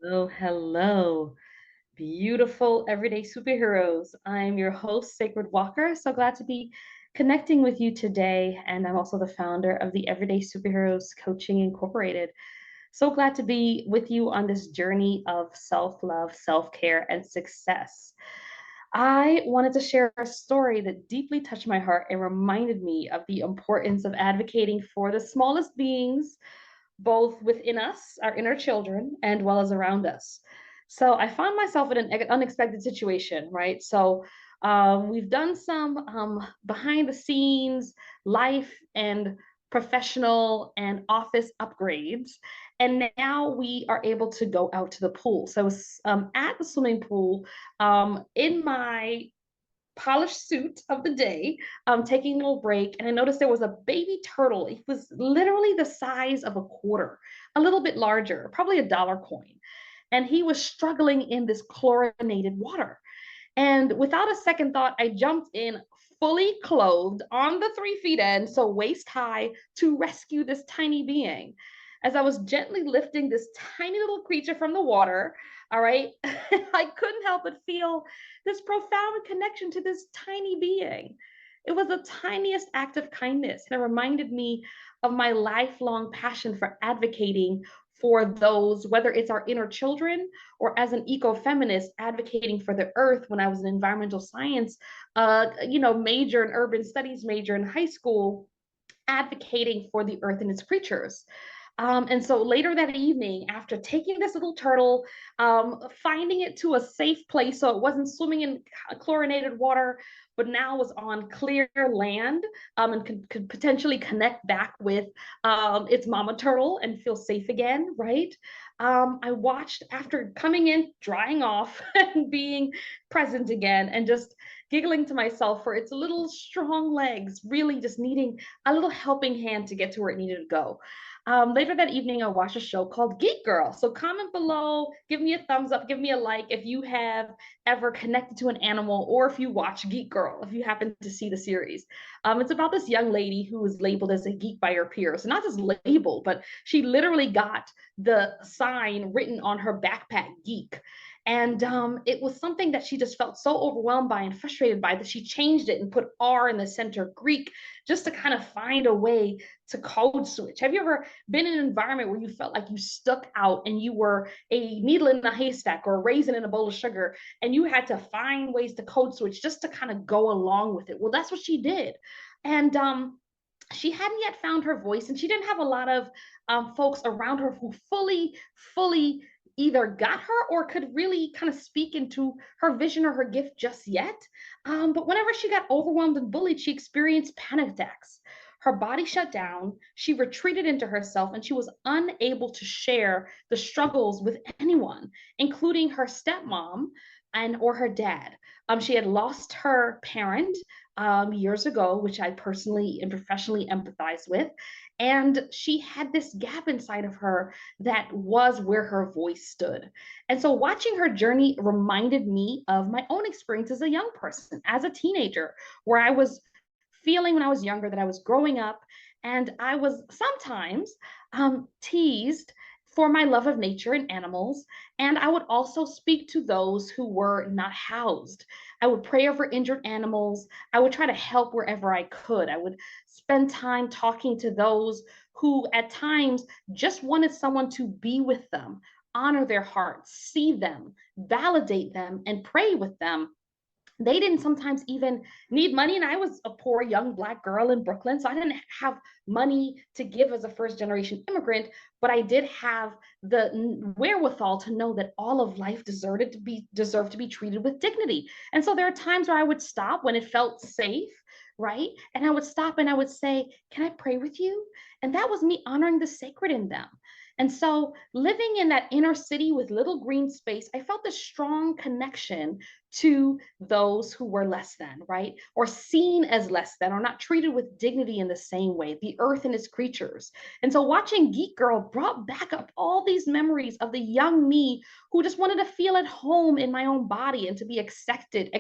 Oh, hello, beautiful everyday superheroes. I'm your host, Sacred Walker. So glad to be connecting with you today. And I'm also the founder of the Everyday Superheroes Coaching Incorporated. So glad to be with you on this journey of self love, self care, and success. I wanted to share a story that deeply touched my heart and reminded me of the importance of advocating for the smallest beings both within us, our inner children, and well as around us. So I found myself in an unexpected situation, right? So we've done some behind the scenes life and professional and office upgrades. And now we are able to go out to the pool. So I was at the swimming pool in my polished suit of the day, taking a little break, and I noticed there was a baby turtle. It was literally the size of a quarter, a little bit larger, probably a dollar coin. And he was struggling in this chlorinated water. And without a second thought, I jumped in fully clothed on the 3 feet end, so waist high, to rescue this tiny being. As I was gently lifting this tiny little creature from the water, all right, I couldn't help but feel this profound connection to this tiny being. It was the tiniest act of kindness, and it reminded me of my lifelong passion for advocating for those, whether it's our inner children or as an ecofeminist advocating for the earth when I was an environmental science, major and urban studies major in high school, advocating for the earth and its creatures. And so later that evening, after taking this little turtle, finding it to a safe place so it wasn't swimming in chlorinated water, but now was on clear land, and could potentially connect back with its mama turtle and feel safe again, right? I watched after coming in, drying off, and being present again, and just giggling to myself for its little strong legs, really just needing a little helping hand to get to where it needed to go. Later that evening, I watched a show called Geek Girl. So comment below, give me a thumbs up, give me a like if you have ever connected to an animal or if you watch Geek Girl, if you happen to see the series. It's about this young lady who was labeled as a geek by her peers. So not just labeled, but she literally got the sign written on her backpack, geek. And it was something that she just felt so overwhelmed by and frustrated by that she changed it and put R in the center, Greek, just to kind of find a way to code switch. Have you ever been in an environment where you felt like you stuck out and you were a needle in a haystack or a raisin in a bowl of sugar and you had to find ways to code switch just to kind of go along with it? Well, that's what she did. And she hadn't yet found her voice, and she didn't have a lot of folks around her who fully either got her or could really kind of speak into her vision or her gift just yet. But whenever she got overwhelmed and bullied, she experienced panic attacks. Her body shut down, she retreated into herself, and she was unable to share the struggles with anyone, including her stepmom and or her dad. She had lost her parent years ago, which I personally and professionally empathize with. And she had this gap inside of her that was where her voice stood. And so watching her journey reminded me of my own experience as a young person, as a teenager, where I was feeling when I was younger that I was growing up and I was sometimes teased for my love of nature and animals. And I would also speak to those who were not housed. I would pray over injured animals. I would try to help wherever I could. I would spend time talking to those who at times just wanted someone to be with them, honor their hearts, see them, validate them, and pray with them. They didn't sometimes even need money, and I was a poor young black girl in Brooklyn, so I didn't have money to give as a first generation immigrant, but I did have the wherewithal to know that all of life deserved to be treated with dignity. And so there are times where I would stop when it felt safe, right? And I would stop and I would say, can I pray with you? And that was me honoring the sacred in them. And so living in that inner city with little green space, I felt this strong connection to those who were less than, right? Or seen as less than, or not treated with dignity in the same way, the earth and its creatures. And so watching Geek Girl brought back up all these memories of the young me who just wanted to feel at home in my own body and to be accepted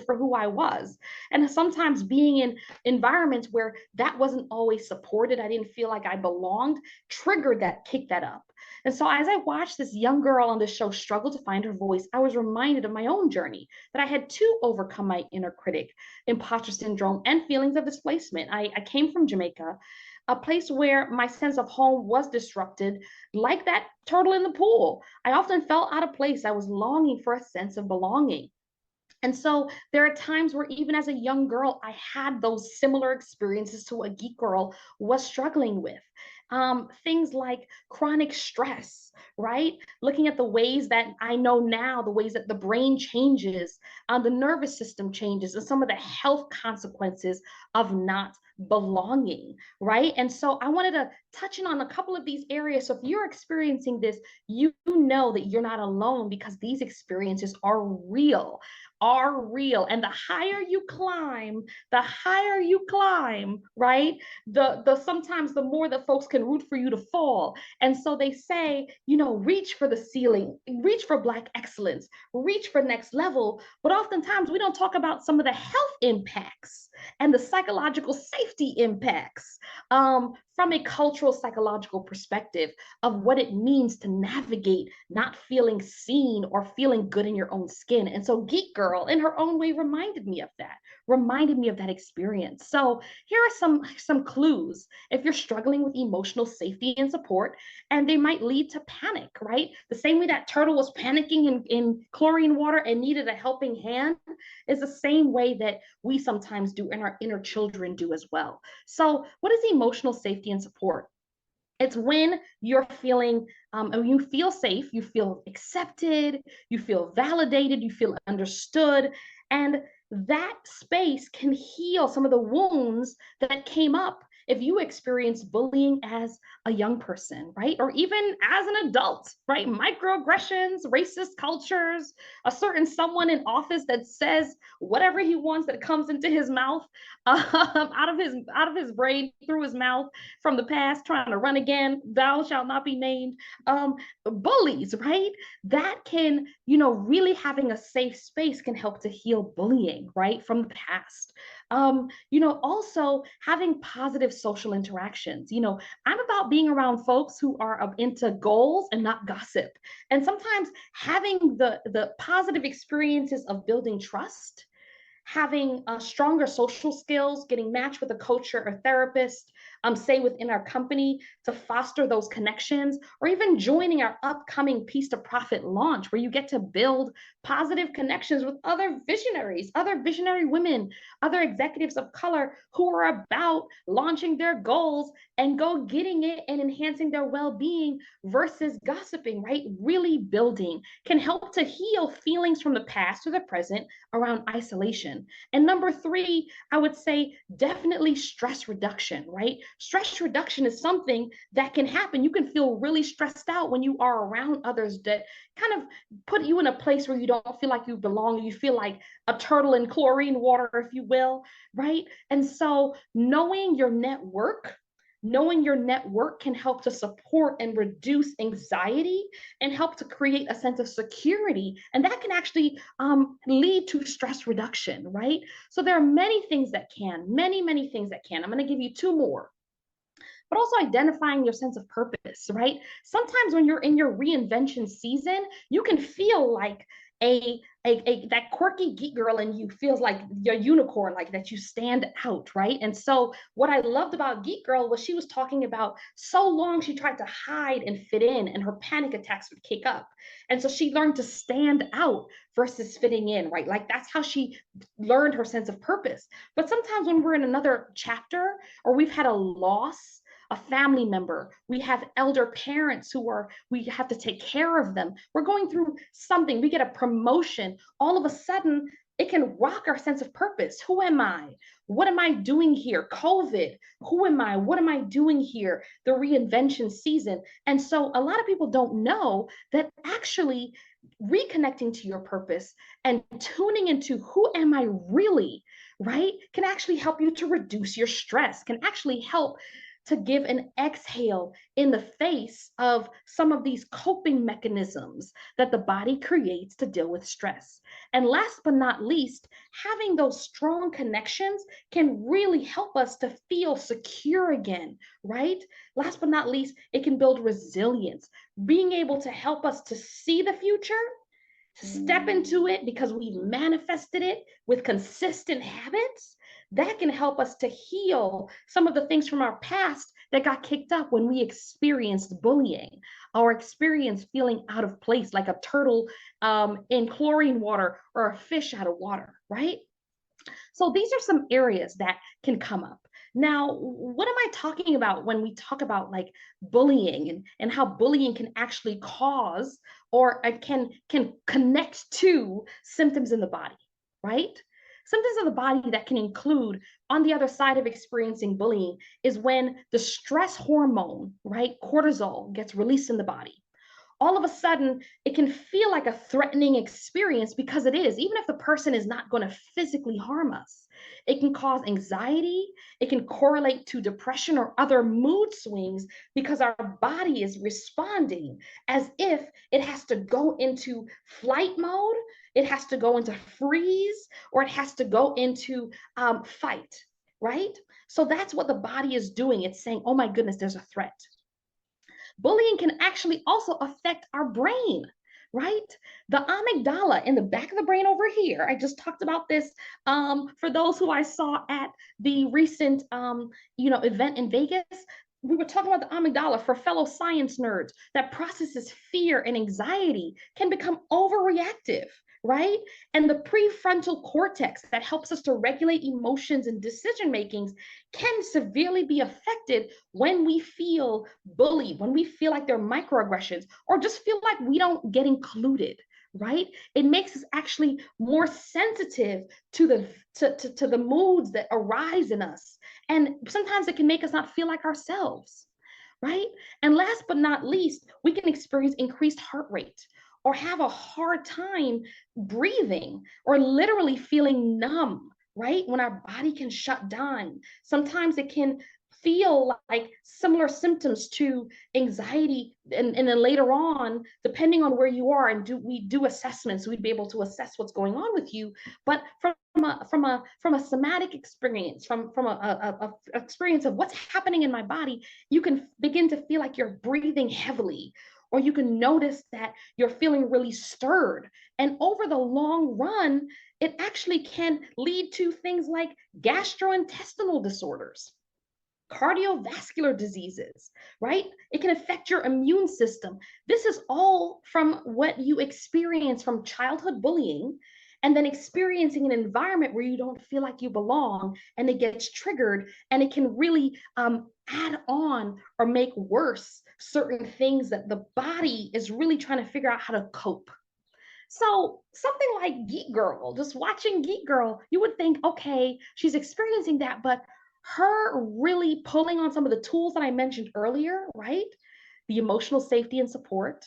for who I was. And sometimes being in environments where that wasn't always supported, I didn't feel like I belonged, triggered that, kicked that up. And so as I watched this young girl on this show struggle to find her voice, I was reminded of my own journey that I had to overcome my inner critic, imposter syndrome, and feelings of displacement. I came from Jamaica, a place where my sense of home was disrupted, like that turtle in the pool. I often felt out of place. I was longing for a sense of belonging. And so there are times where, even as a young girl, I had those similar experiences to what Geek Girl was struggling with. Things like chronic stress, right? Looking at the ways that I know now, the ways that the brain changes, the nervous system changes, and some of the health consequences of not belonging, right? And so I wanted to touch in on a couple of these areas. So if you're experiencing this, you know that you're not alone, because these experiences are real. And the higher you climb, right? The sometimes the more that folks can root for you to fall. And so they say, reach for the ceiling, reach for Black excellence, reach for next level. But oftentimes we don't talk about some of the health impacts and the psychological safety impacts, from a cultural psychological perspective, of what it means to navigate not feeling seen or feeling good in your own skin. And so Geek Girl, in her own way, reminded me of that experience. So here are some clues if you're struggling with emotional safety and support, and they might lead to panic, right? The same way that turtle was panicking in chlorine water and needed a helping hand is the same way that we sometimes do, and our inner children do as well. So what is emotional safety and support? It's when you're feeling, you feel safe, you feel accepted, you feel validated, you feel understood, and that space can heal some of the wounds that came up if you experience bullying as a young person, right? Or even as an adult, right? Microaggressions, racist cultures, a certain someone in office that says whatever he wants that comes into his mouth, out of his brain, through his mouth, from the past, trying to run again, thou shalt not be named. Bullies, right? That can, really having a safe space can help to heal bullying, right, from the past. Also having positive social interactions. I'm about being around folks who are into goals and not gossip. And sometimes having the positive experiences of building trust, having stronger social skills, getting matched with a coach or a therapist, say within our company, to foster those connections, or even joining our upcoming Piece to Profit launch, where you get to build positive connections with other visionaries, other visionary women, other executives of color who are about launching their goals and go getting it and enhancing their well-being versus gossiping, right? Really building can help to heal feelings from the past to the present around isolation. And number three, I would say definitely stress reduction, right? Stress reduction is something that can happen. You can feel really stressed out when you are around others that kind of put you in a place where you don't feel like you belong. You feel like a turtle in chlorine water, if you will, right? And so knowing your network can help to support and reduce anxiety and help to create a sense of security. And that can actually lead to stress reduction, right? So there are many things that can. I'm going to give you two more. But also identifying your sense of purpose, right? Sometimes when you're in your reinvention season, you can feel like that quirky geek girl in you feels like your unicorn, like that you stand out, right? And so what I loved about Geek Girl was she was talking about so long she tried to hide and fit in, and her panic attacks would kick up. And so she learned to stand out versus fitting in, right? Like that's how she learned her sense of purpose. But sometimes when we're in another chapter, or we've had a loss, a family member, we have elder parents we have to take care of them, we're going through something, we get a promotion, all of a sudden it can rock our sense of purpose. Who am I? What am I doing here? COVID, who am I? What am I doing here? The reinvention season. And so a lot of people don't know that actually reconnecting to your purpose and tuning into who am I really, right, can actually help you to reduce your stress, can actually help to give an exhale in the face of some of these coping mechanisms that the body creates to deal with stress. And last but not least, having those strong connections can really help us to feel secure again, right? Last but not least, it can build resilience, being able to help us to see the future, to step into it because we manifested it with consistent habits. That can help us to heal some of the things from our past that got kicked up when we experienced bullying or experienced feeling out of place, like a turtle in chlorine water or a fish out of water, right? So these are some areas that can come up. Now, what am I talking about when we talk about like bullying and how bullying can actually cause or can connect to symptoms in the body, right? Symptoms of the body that can include on the other side of experiencing bullying is when the stress hormone, right, cortisol gets released in the body. All of a sudden it can feel like a threatening experience because it is, even if the person is not going to physically harm us. It can cause anxiety, it can correlate to depression or other mood swings because our body is responding as if it has to go into flight mode, it has to go into freeze, or it has to go into fight, right? So that's what the body is doing. It's saying, oh my goodness, there's a threat. Bullying can actually also affect our brain, right? The amygdala in the back of the brain over here. I just talked about this for those who I saw at the recent event in Vegas. We were talking about the amygdala for fellow science nerds that processes fear and anxiety can become overreactive, right? And the prefrontal cortex that helps us to regulate emotions and decision makings can severely be affected when we feel bullied, when we feel like there are microaggressions, or just feel like we don't get included, right? It makes us actually more sensitive to the moods that arise in us. And sometimes it can make us not feel like ourselves, right? And last but not least, we can experience increased heart rate or have a hard time breathing or literally feeling numb, right? When our body can shut down. Sometimes it can feel like similar symptoms to anxiety, and then later on, depending on where you are, and we do assessments, we'd be able to assess what's going on with you. But from a somatic experience, from a experience of what's happening in my body, you can begin to feel like you're breathing heavily, or you can notice that you're feeling really stirred. And over the long run, it actually can lead to things like gastrointestinal disorders, cardiovascular diseases, right? It can affect your immune system. This is all from what you experience from childhood bullying and then experiencing an environment where you don't feel like you belong and it gets triggered, and it can really add on or make worse certain things that the body is really trying to figure out how to cope. So something like Geek Girl, just watching Geek Girl, you would think, okay, she's experiencing that, but her really pulling on some of the tools that I mentioned earlier, right? The emotional safety and support,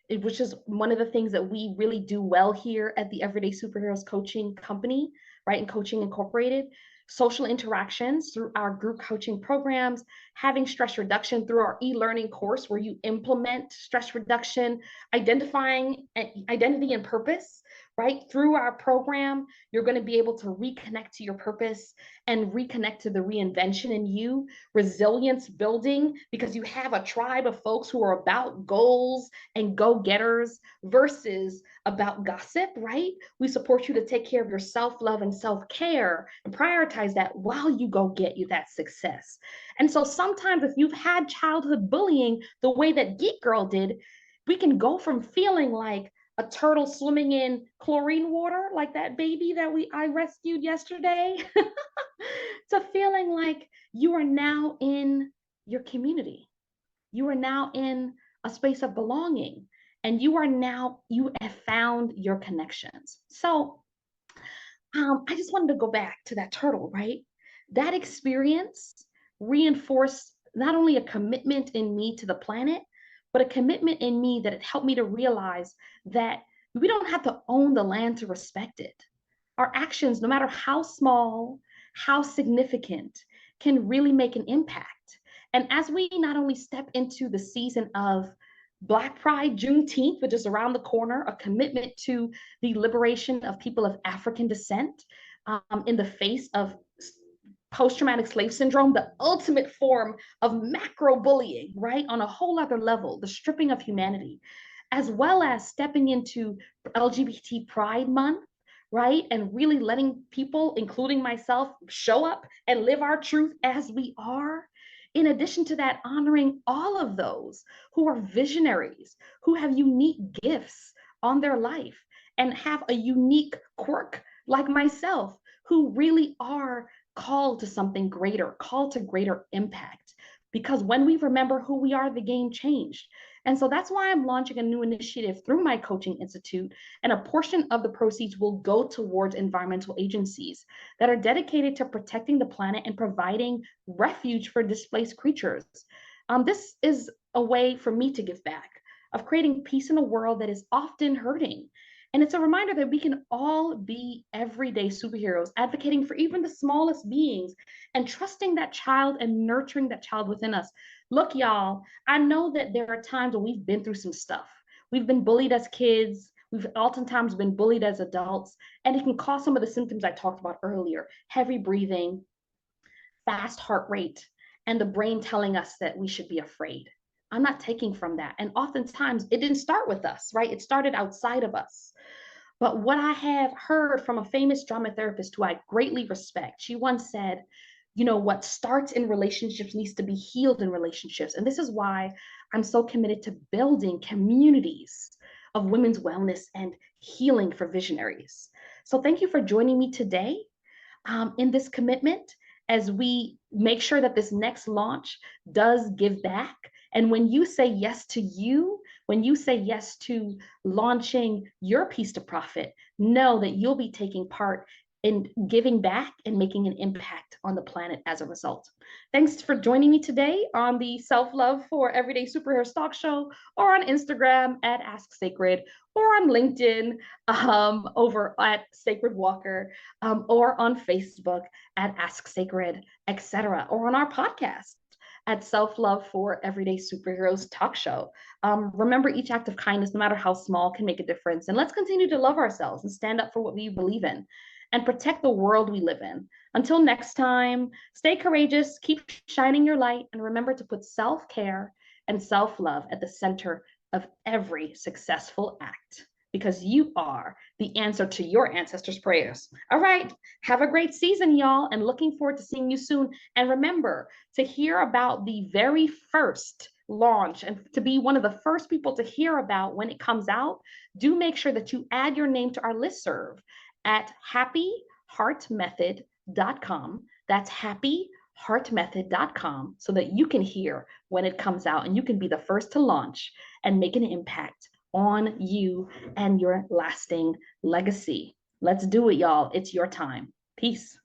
which is one of the things that we really do well here at the Everyday Superheroes Coaching Company, right? And Coaching Incorporated. Social interactions through our group coaching programs, having stress reduction through our e-learning course where you implement stress reduction, identifying identity and purpose, right? Through our program, you're going to be able to reconnect to your purpose and reconnect to the reinvention in you, resilience building, because you have a tribe of folks who are about goals and go-getters versus about gossip, right? We support you to take care of your self-love and self-care and prioritize that while you go get you that success. And so sometimes if you've had childhood bullying the way that Geek Girl did, we can go from feeling like a turtle swimming in chlorine water, like that baby that I rescued yesterday, to feeling like you are now in your community. You are now in a space of belonging, and you have found your connections. So I just wanted to go back to that turtle, right? That experience reinforced not only a commitment in me to the planet, but a commitment in me that it helped me to realize that we don't have to own the land to respect it. Our actions, no matter how small, how significant, can really make an impact. And as we not only step into the season of Black Pride, Juneteenth, which is around the corner, a commitment to the liberation of people of African descent in the face of post-traumatic slave syndrome, the ultimate form of macro bullying, right? On a whole other level, the stripping of humanity, as well as stepping into LGBT Pride Month, right? And really letting people, including myself, show up and live our truth as we are. In addition to that, honoring all of those who are visionaries, who have unique gifts on their life and have a unique quirk, like myself, who really are called to something greater, called to greater impact. Because when we remember who we are, the game changed. And so that's why I'm launching a new initiative through my coaching institute. And a portion of the proceeds will go towards environmental agencies that are dedicated to protecting the planet and providing refuge for displaced creatures. This is a way for me to give back, of creating peace in a world that is often hurting. And it's a reminder that we can all be everyday superheroes, advocating for even the smallest beings and trusting that child and nurturing that child within us. Look, y'all, I know that there are times when we've been through some stuff. We've been bullied as kids. We've oftentimes been bullied as adults, and it can cause some of the symptoms I talked about earlier: heavy breathing, fast heart rate, and the brain telling us that we should be afraid. I'm not taking from that. And oftentimes it didn't start with us, right? It started outside of us. But what I have heard from a famous drama therapist who I greatly respect, she once said, you know, what starts in relationships needs to be healed in relationships. And this is why I'm so committed to building communities of women's wellness and healing for visionaries. So thank you for joining me today in this commitment as we make sure that this next launch does give back. And when you say yes to you, when you say yes to launching your piece to profit, know that you'll be taking part in giving back and making an impact on the planet as a result. Thanks for joining me today on the Self Love for Everyday Superheroes talk show, or on Instagram at Ask Sacred, or on LinkedIn over at Sacred Walker, or on Facebook at Ask Sacred, etc., or on our podcast at Self Love for Everyday Superheroes talk show. Remember, each act of kindness, no matter how small, can make a difference. And let's continue to love ourselves and stand up for what we believe in and protect the world we live in. Until next time, stay courageous, keep shining your light, and remember to put self-care and self-love at the center of every successful act, because you are the answer to your ancestors' prayers. All right, have a great season, y'all, and looking forward to seeing you soon. And remember to hear about the very first launch and to be one of the first people to hear about when it comes out, do make sure that you add your name to our listserv at happyheartmethod.com. That's happyheartmethod.com, so that you can hear when it comes out and you can be the first to launch and make an impact on you and your lasting legacy. Let's do it, y'all. It's your time. Peace.